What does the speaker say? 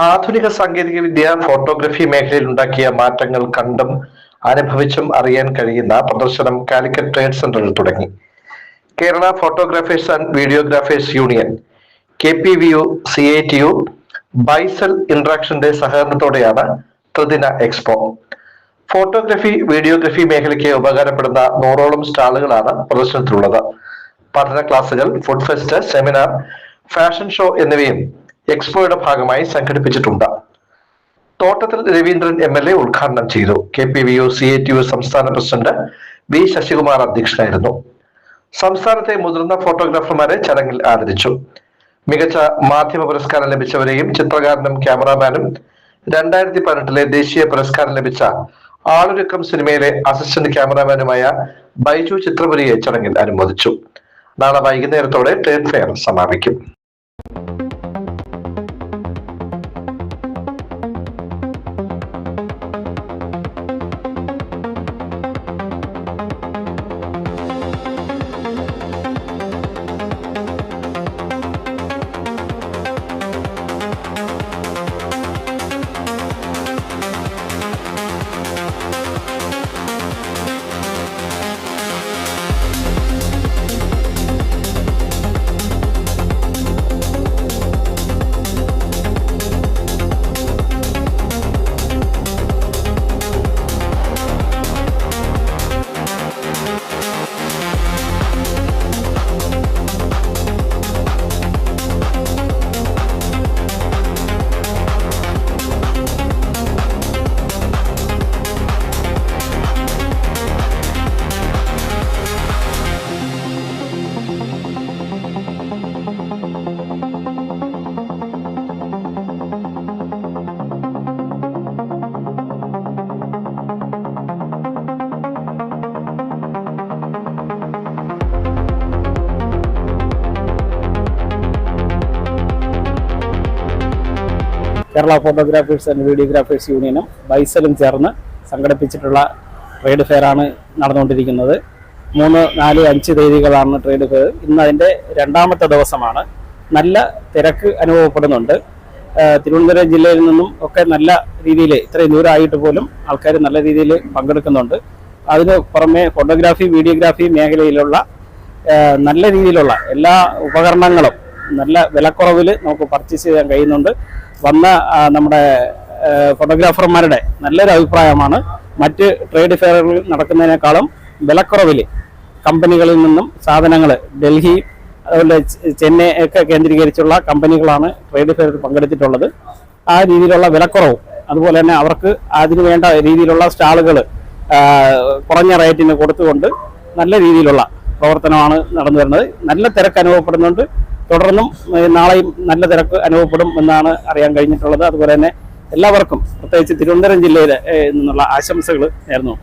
ആധുനിക സാങ്കേതികവിദ്യ ഫോട്ടോഗ്രഫി മേഖലയിൽ ഉണ്ടാക്കിയ മാറ്റങ്ങൾ കണ്ടും അനുഭവിച്ചും അറിയാൻ കഴിയുന്ന പ്രദർശനം കാലിക്കറ്റ് ട്രേഡ് സെന്ററിൽ തുടങ്ങി. Kerala photographers and videographers union, KPVU, CITU, ബൈസൽ ഇന്ററാക്ഷന്റെ സഹകരണത്തോടെയാണ് ത്രിദിന എക്സ്പോ. ഫോട്ടോഗ്രഫി, വീഡിയോഗ്രഫി മേഖലയ്ക്ക് ഉപകാരപ്പെടുന്ന 100ഓളം സ്റ്റാളുകളാണ് പ്രദർശനത്തിലുള്ളത്. പഠന ക്ലാസുകൾ, food fest, seminar, fashion show എന്നിവയും എക്സ്പോയുടെ ഭാഗമായി സംഘടിപ്പിച്ചിട്ടുണ്ട്. തോട്ടത്തിൽ രവീന്ദ്രൻ MLA ഉദ്ഘാടനം ചെയ്തു. KPVU, CITU സംസ്ഥാന പ്രസിഡന്റ് V. ശശികുമാർ അധ്യക്ഷനായിരുന്നു. സംസ്ഥാനത്തെ മുതിർന്ന ഫോട്ടോഗ്രാഫർമാരെ ചടങ്ങിൽ ആദരിച്ചു. മികച്ച മാധ്യമ പുരസ്കാരം ലഭിച്ചവരെയും ചിത്രകാരനും ക്യാമറാമാനും 2018 ദേശീയ പുരസ്കാരം ലഭിച്ച ആളൊരുക്കം സിനിമയിലെ അസിസ്റ്റന്റ് ക്യാമറാമാനുമായ ബൈജു ചിത്രപുരിയെ ചടങ്ങിൽ അനുമോദിച്ചു. നാളെ വൈകുന്നേരത്തോടെ ട്രേഡ് ഫെയർ സമാപിക്കും. കേരള ഫോട്ടോഗ്രാഫേഴ്സ് ആൻഡ് വീഡിയോഗ്രാഫേഴ്സ് യൂണിയനും ബൈസലും ചേർന്ന് സംഘടിപ്പിച്ചിട്ടുള്ള ട്രേഡ് ഫെയറാണ് നടന്നുകൊണ്ടിരിക്കുന്നത്. 3, 4, 5 തീയതികളാണ് ട്രേഡ് ഫെയർ. ഇന്ന് അതിൻ്റെ 2ാമത്തെ ദിവസമാണ്. നല്ല തിരക്ക് അനുഭവപ്പെടുന്നുണ്ട്. തിരുവനന്തപുരം ജില്ലയിൽ നിന്നും ഒക്കെ നല്ല രീതിയിൽ, ഇത്രയും ദൂരമായിട്ട് പോലും ആൾക്കാർ നല്ല രീതിയിൽ പങ്കെടുക്കുന്നുണ്ട്. അതിന് പുറമെ ഫോട്ടോഗ്രാഫി, വീഡിയോഗ്രാഫി മേഖലയിലുള്ള നല്ല രീതിയിലുള്ള എല്ലാ ഉപകരണങ്ങളും നല്ല വിലക്കുറവിൽ നമുക്ക് പർച്ചേസ് ചെയ്യാൻ കഴിയുന്നുണ്ട്. വന്ന നമ്മുടെ ഫോട്ടോഗ്രാഫർമാരുടെ നല്ലൊരു അഭിപ്രായമാണ്. മറ്റ് ട്രേഡ് ഫെയറുകൾ നടക്കുന്നതിനേക്കാളും വിലക്കുറവിൽ കമ്പനികളിൽ നിന്നും സാധനങ്ങൾ, ഡൽഹി അതുപോലെ ചെന്നൈ ഒക്കെ കേന്ദ്രീകരിച്ചുള്ള കമ്പനികളാണ് ട്രേഡ് ഫെയറിൽ പങ്കെടുത്തിട്ടുള്ളത്. ആ രീതിയിലുള്ള വിലക്കുറവും അതുപോലെ തന്നെ അവർക്ക് അതിന് വേണ്ട രീതിയിലുള്ള സ്റ്റാളുകൾ കുറഞ്ഞ റേറ്റിന് കൊടുത്തുകൊണ്ട് നല്ല രീതിയിലുള്ള പ്രവർത്തനമാണ് നടന്നു വരുന്നത്. നല്ല തിരക്ക് അനുഭവപ്പെടുന്നുണ്ട്. തുടർന്നും നാളെയും നല്ല തിരക്ക് അനുഭവപ്പെടും എന്നാണ് അറിയാൻ കഴിഞ്ഞിട്ടുള്ളത്. അതുപോലെ തന്നെ എല്ലാവർക്കും, പ്രത്യേകിച്ച് തിരുവനന്തപുരം ജില്ലയിലെ നിന്നുള്ള ആശംസകൾ നേർന്നു.